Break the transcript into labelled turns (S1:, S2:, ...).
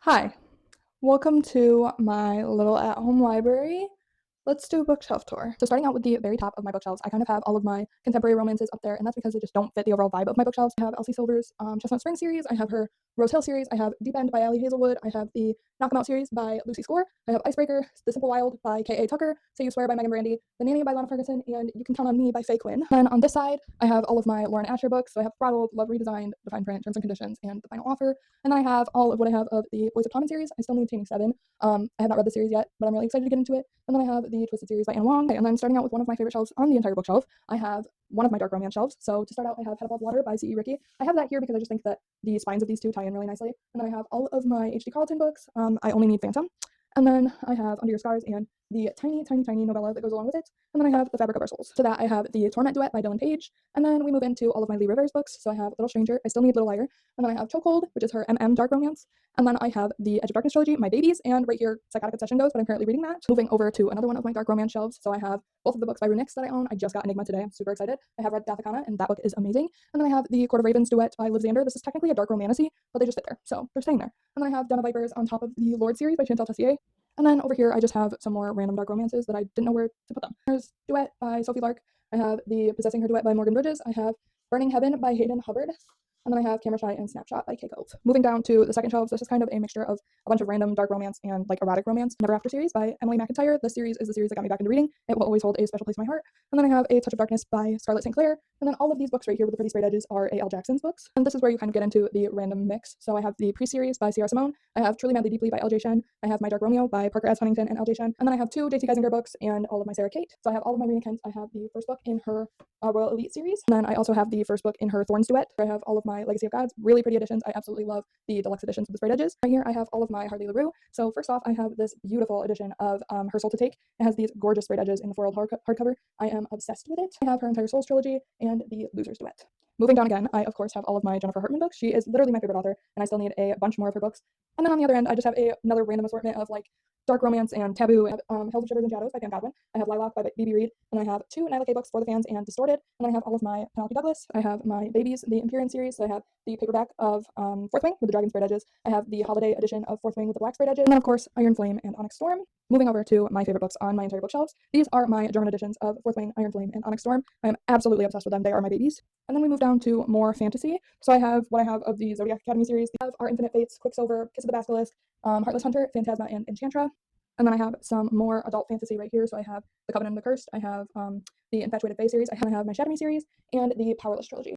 S1: Hi, welcome to my little at-home library. Let's do a bookshelf tour. So starting out with the very top of my bookshelves, I kind of have all of my contemporary romances up there, and that's because they just don't fit the overall vibe of my bookshelves. I have Elsie Silver's Chestnut Spring series, I have her Rose Hill series, I have Deep End by Ali Hazelwood, I have the Knock 'Em Out series by Lucy Score, I have Icebreaker, The Simple Wild by K.A. Tucker, Say You Swear by Megan Brandy, The Nanny by Lana Ferguson, and You Can Count on Me by Faye Quinn. Then on this side, I have all of my Lauren Asher books. So I have Throttled, Love Redesigned, The Fine Print, Terms and Conditions, and The Final Offer. And then I have all of what I have of the Boys of Tommen series. I still need Taming 7. I have not read the series yet, but I'm really excited to get into it. And then I have the Twisted series by Anne Wong. And then starting out with one of my favorite shelves on the entire bookshelf, I have one of my dark romance shelves. So to start out, I have Head Above Water by C.E. Ricky. I have that here because I just think that the spines of these two tie in really nicely. And then I have all of my H.D. Carlton books. I only need Phantom. And then I have Under Your Scars and the tiny novella that goes along with it. And then I have The Fabric of Our Souls. To that, I have the Torment Duet by Dylan Page. And then we move into all of my Lee Rivers books. So I have Little Stranger, I still need Little Liar. And then I have Chokehold, which is her dark romance. And then I have the Edge of Darkness trilogy, My Babies, and right here, Psychotic Obsession goes, but I'm currently reading that. Moving over to another one of my dark romance shelves. So I have both of the books by Runix that I own. I just got Enigma today. I'm super excited. I have read Gothicana, and that book is amazing. And then I have the Court of Ravens duet by Liv Zander. This is technically a dark romantasy, but they just fit there. So they're staying there. And then I have Den of Vipers on top of the Lord series by Chantal Tessier. And then over here, I just have some more random dark romances that I didn't know where to put them. There's Duet by Sophie Lark. I have the Possessing Her duet by Morgan Bridges. I have Burning Heaven by Hayden Hubbard. And then I have Camera Shy and Snapshot by Kay Cove. Moving down to the second shelves, this is kind of a mixture of a bunch of random dark romance and like erotic romance. Never After series by Emily McIntyre. This series is the series that got me back into reading. It will always hold a special place in my heart. And then I have A Touch of Darkness by Scarlett St. Clair. And then all of these books right here with the pretty sprayed edges are A.L. Jackson's books. And this is where you kind of get into the random mix. So I have the Pre-series by Sierra Simone. I have Truly Madly Deeply by L.J. Shen. I have My Dark Romeo by Parker S. Huntington and L.J. Shen. And then I have two J.T. Geisinger books and all of my Sarah Kate. So I have all of my Rena Kent. I have the first book in her Royal Elite series. And then I also have the first book in her Thorns duet. I have all of my Legacy of Gods, really pretty editions. I absolutely love the deluxe editions with the sprayed edges. Right here, I have all of my Harley LaRue. So first off, I have this beautiful edition of Her Soul to Take. It has these gorgeous sprayed edges in the foiled hardcover. I am obsessed with it. I have her entire Souls trilogy and the Losers duet. Moving down again, I of course have all of my Jennifer Hartman books. She is literally my favorite author, and I still need a bunch more of her books. And then on the other end, I just have another random assortment of like dark romance and taboo. I have Hills of Shivers and Shadows by Pam Godwin. I have Lilac by B.B. Reed, and I have two Nyla K books for the fans and Distorted. And then I have all of my Penelope Douglas. I have my Babies, the Empyrean series. So I have the paperback of Fourth Wing with the dragon sprayed edges. I have the holiday edition of Fourth Wing with the black sprayed edges. And then of course Iron Flame and Onyx Storm. Moving over to my favorite books on my entire bookshelves. These are my German editions of Fourth Wing, Iron Flame, and Onyx Storm. I am absolutely obsessed with them. They are my babies. And then we move down to more fantasy. So I have what I have of the Zodiac Academy series. I have Our Infinite Fates, Quicksilver, Kiss of the Basilisk, Heartless Hunter, Phantasma, and Enchantra. And then I have some more adult fantasy right here. So I have The Covenant and the Cursed. I have the Infatuated Fae series. I have my Shadow Me series and the Powerless trilogy.